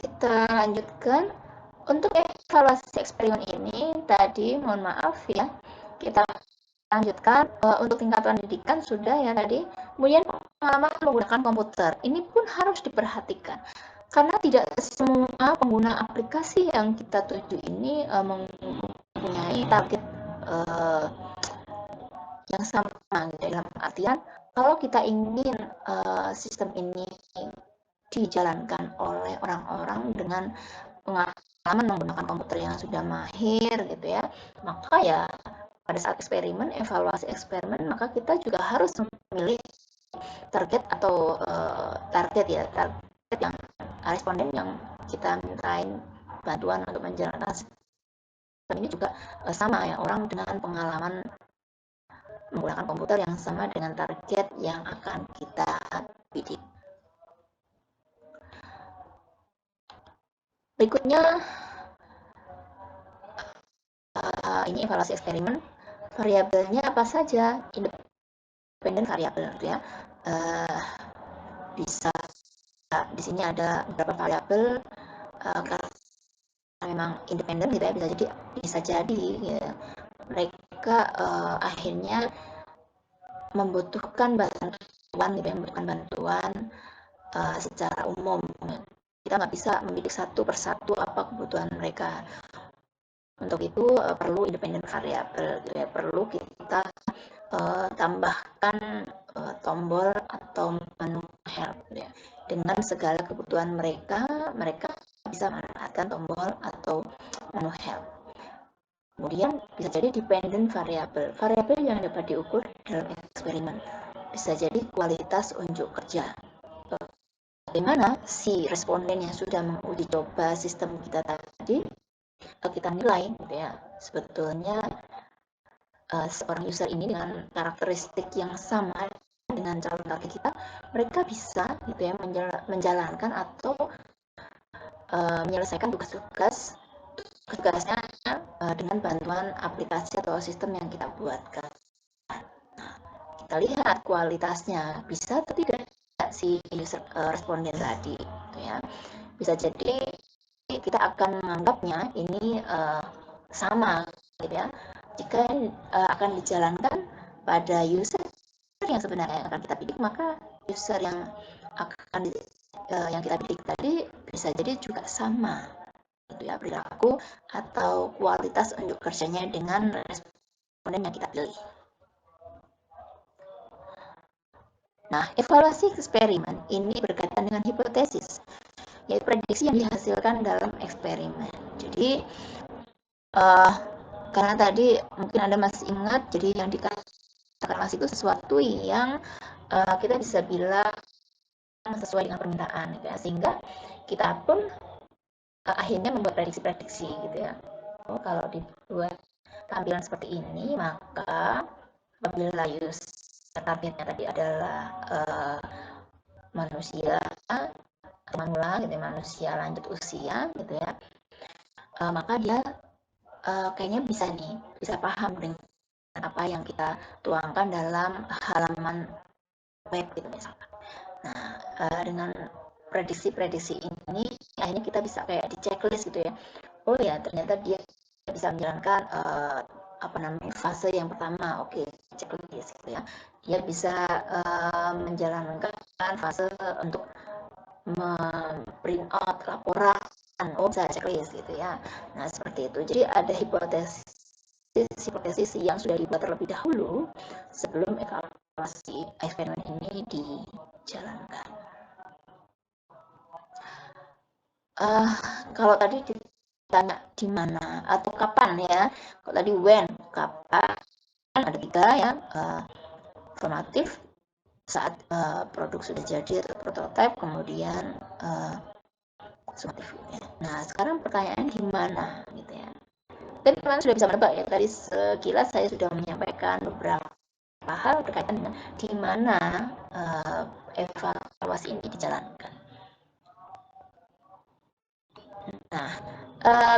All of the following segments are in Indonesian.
kita lanjutkan. Untuk evaluasi eksperimen ini tadi, mohon maaf ya, kita lanjutkan. Untuk tingkat pendidikan sudah ya tadi. Kemudian pengalaman menggunakan komputer, ini pun harus diperhatikan karena tidak semua pengguna aplikasi yang kita tuju ini mempunyai target yang sama, dalam artian kalau kita ingin sistem ini dijalankan oleh orang-orang dengan pengalaman menggunakan komputer yang sudah mahir gitu ya, maka ya pada saat eksperimen, evaluasi eksperimen, maka kita juga harus memilih target atau target yang responden yang kita mintain bantuan untuk menjalankan sistem ini juga sama ya, orang dengan pengalaman menggunakan komputer yang sama dengan target yang akan kita bidik. Berikutnya ini evaluasi eksperimen. Variabelnya apa saja? Independen variabel gitu ya. Bisa di sini ada beberapa variabel karena memang independen gitu ya, bisa jadi ya, mereka akhirnya membutuhkan bantuan secara umum. Kita nggak bisa membidik satu persatu apa kebutuhan mereka. Untuk itu perlu independen variabel, gitu ya. Perlu kita tambahkan tombol atau menu help, gitu ya. Dengan segala kebutuhan mereka bisa memanfaatkan tombol atau menu help. Kemudian bisa jadi dependent variabel, variabel yang dapat diukur dalam eksperimen. Bisa jadi kualitas unjuk kerja. Bagaimana si responden yang sudah menguji coba sistem kita tadi, kita nilai gitu ya, sebetulnya seorang user ini dengan karakteristik yang sama dengan calon target kita, mereka bisa gitu ya menjalankan atau menyelesaikan tugasnya dengan bantuan aplikasi atau sistem yang kita buatkan. Kita lihat kualitasnya bisa atau tidak si user responden tadi gitu ya. Bisa jadi kita akan menganggapnya ini sama gitu ya. Jika akan dijalankan pada user yang sebenarnya akan kita bidik, maka user yang kita bidik tadi bisa jadi juga sama gitu ya, perilaku atau kualitas unjuk kerjanya dengan responden yang kita pilih. Nah, evaluasi eksperimen ini berkaitan dengan hipotesis, yaitu prediksi yang dihasilkan dalam eksperimen. Jadi, karena tadi mungkin Anda masih ingat, jadi yang dikatakan Mas itu sesuatu yang kita bisa bilang sesuai dengan permintaan, gitu ya. Sehingga kita pun akhirnya membuat prediksi-prediksi gitu ya. Oh, kalau dibuat tampilan seperti ini, maka apabila targetnya tadi adalah manusia manula gitu ya, manusia lanjut usia gitu ya, maka dia kayaknya bisa paham dengan apa yang kita tuangkan dalam halaman web gitu misalkan. Nah, dengan prediksi-prediksi ini akhirnya kita bisa kayak di checklist gitu ya. Oh ya, ternyata dia bisa menjalankan fase yang pertama. Oke, checklist gitu ya. Dia bisa menjalankan fase untuk print out laporan. Oh, bisa checklist gitu ya. Nah, seperti itu. Jadi ada hipotesis yang sudah dibuat terlebih dahulu sebelum evaluasi eksperimen ini dijalankan. Kalau tadi ditanya di mana atau kapan ya, kalau tadi when, kapan, ada 3 ya, formatif saat produk sudah jadi atau prototipe, kemudian summatif. Nah, sekarang pertanyaan di mana gitu ya. Tapi teman sudah bisa menebak ya, tadi sekilas saya sudah menyampaikan beberapa hal berkaitan dengan di mana evaluasi ini dijalankan. Nah,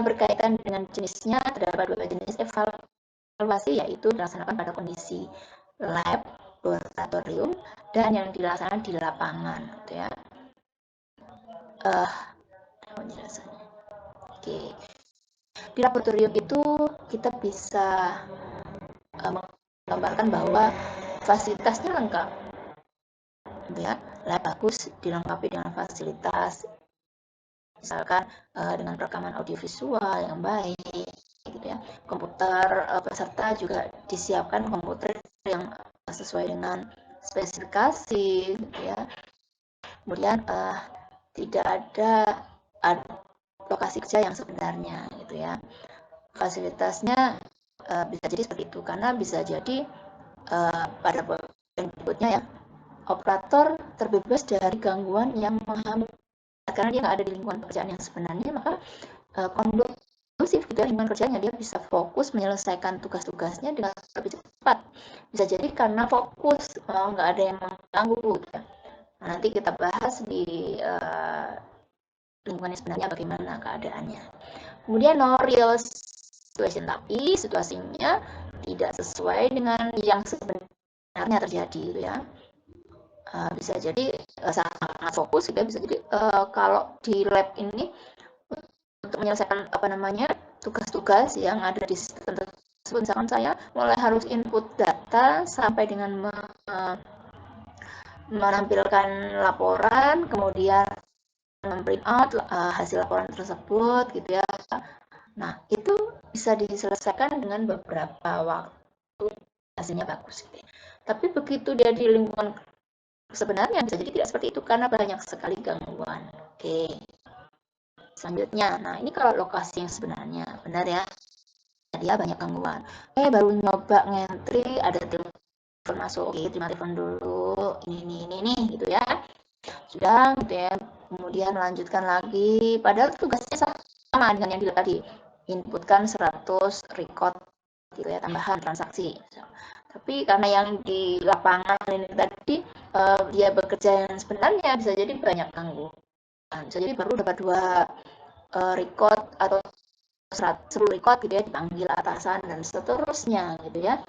berkaitan dengan jenisnya, terdapat 2 jenis evaluasi, yaitu dilaksanakan pada kondisi lab, laboratorium, dan yang dilaksanakan di lapangan gitu ya. Oke. Di laboratorium itu kita bisa menggambarkan bahwa fasilitasnya lengkap, ya, lab bagus dilengkapi dengan fasilitas, misalkan dengan rekaman audiovisual yang baik, gitu ya. Komputer peserta juga disiapkan komputer yang sesuai dengan spesifikasi, gitu ya. Kemudian tidak ada lokasi kerja yang sebenarnya, gitu ya. Fasilitasnya bisa jadi seperti itu, karena bisa jadi pada poin berikutnya ya, operator terbebas dari gangguan yang menghambat karena dia nggak ada di lingkungan pekerjaan yang sebenarnya, maka kondusif gitu ya lingkungan kerjanya, dia bisa fokus menyelesaikan tugas-tugasnya dengan lebih cepat. Bisa jadi karena fokus, nggak ada yang mengganggu gitu ya. Nah, nanti kita bahas di lingkungan yang sebenarnya bagaimana keadaannya. Kemudian no real situation, tapi situasinya tidak sesuai dengan yang sebenarnya terjadi gitu ya. Bisa jadi sangat fokus gitu ya, bisa jadi kalau di lab ini untuk menyelesaikan tugas-tugas yang ada di sistem tersebut, misalkan saya mulai harus input data sampai dengan menampilkan laporan, kemudian memprint out hasil laporan tersebut gitu ya. Nah, itu bisa diselesaikan dengan beberapa waktu, hasilnya bagus gitu ya. Tapi begitu dia di lingkungan sebenarnya bisa jadi tidak seperti itu karena banyak sekali gangguan. Oke. Selanjutnya, nah ini kalau lokasi yang sebenarnya benar ya, dia banyak gangguan. Baru nyoba ngentri, ada telepon masuk, oke terima telepon dulu, ini gitu ya, sudah gitu ya. Kemudian melanjutkan lagi, padahal tugasnya sama dengan yang dilihat tadi, inputkan 100 record gitu ya, tambahan transaksi. Tapi karena yang di lapangan ini tadi dia bekerja yang sebenarnya, bisa jadi banyak gangguan. Bisa jadi baru dapat 2 record atau 10 record gitu ya, dipanggil atasan dan seterusnya gitu ya.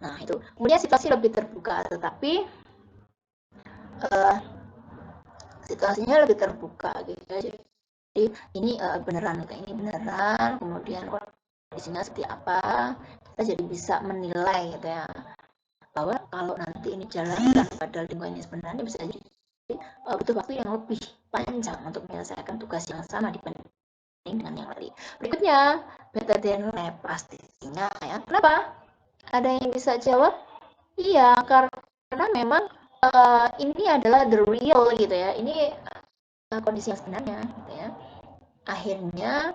Nah itu kemudian situasi lebih terbuka, tetapi situasinya lebih terbuka gitu ya. Jadi ini beneran, kayak ini beneran, kemudian kondisinya seperti apa, kita jadi bisa menilai gitu ya, bahwa kalau nanti ini jalankan pada lingkungan sebenarnya bisa jadi butuh waktu yang lebih panjang untuk menyelesaikan tugas yang sama dibanding dengan yang lain. Berikutnya, better than lab pastinya ya. Kenapa? Ada yang bisa jawab? Iya, karena memang ini adalah the real gitu ya. Ini kondisi yang sebenarnya gitu ya. Akhirnya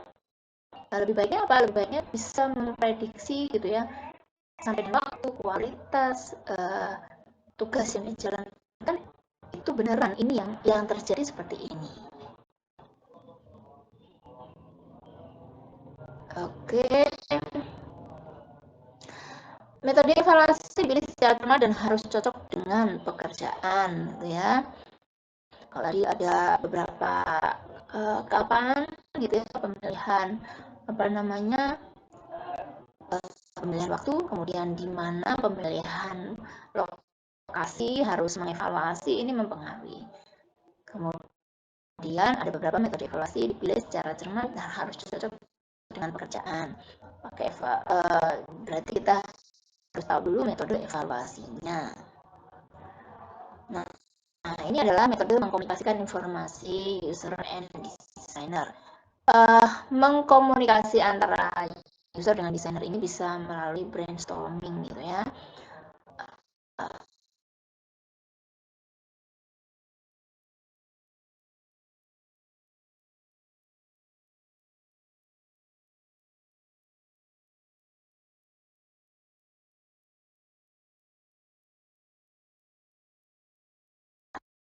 lebih baiknya apa? Lebih baiknya bisa memprediksi gitu ya, sampai dengan waktu, kualitas tugas yang dijalankan itu beneran ini yang terjadi seperti ini. Oke. Metode evaluasi dipilih secara cermat dan harus cocok dengan pekerjaan gitu ya. Kalau tadi ada beberapa kapan gitu ya pemilihan pemilihan waktu, kemudian di mana pemilihan lokasi harus mengevaluasi, ini mempengaruhi. Kemudian ada beberapa metode evaluasi dipilih secara cermat dan harus cocok dengan pekerjaan. Berarti kita harus tahu dulu metode evaluasinya. Nah, ini adalah metode mengkomunikasikan informasi user and designer. Mengkomunikasi antara user dengan desainer ini bisa melalui brainstorming gitu ya.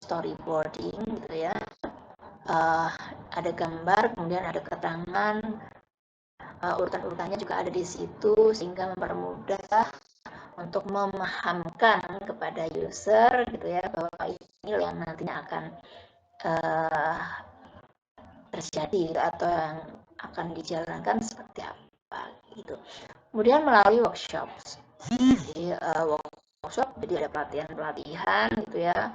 Storyboarding gitu ya. Ada gambar, kemudian ada keterangan, urutan-urutannya juga ada di situ sehingga mempermudah untuk memahamkan kepada user gitu ya, bahwa ini yang nantinya akan terjadi gitu, atau yang akan dijalankan seperti apa gitu. Kemudian melalui workshop, jadi workshop jadi ada pelatihan gitu ya,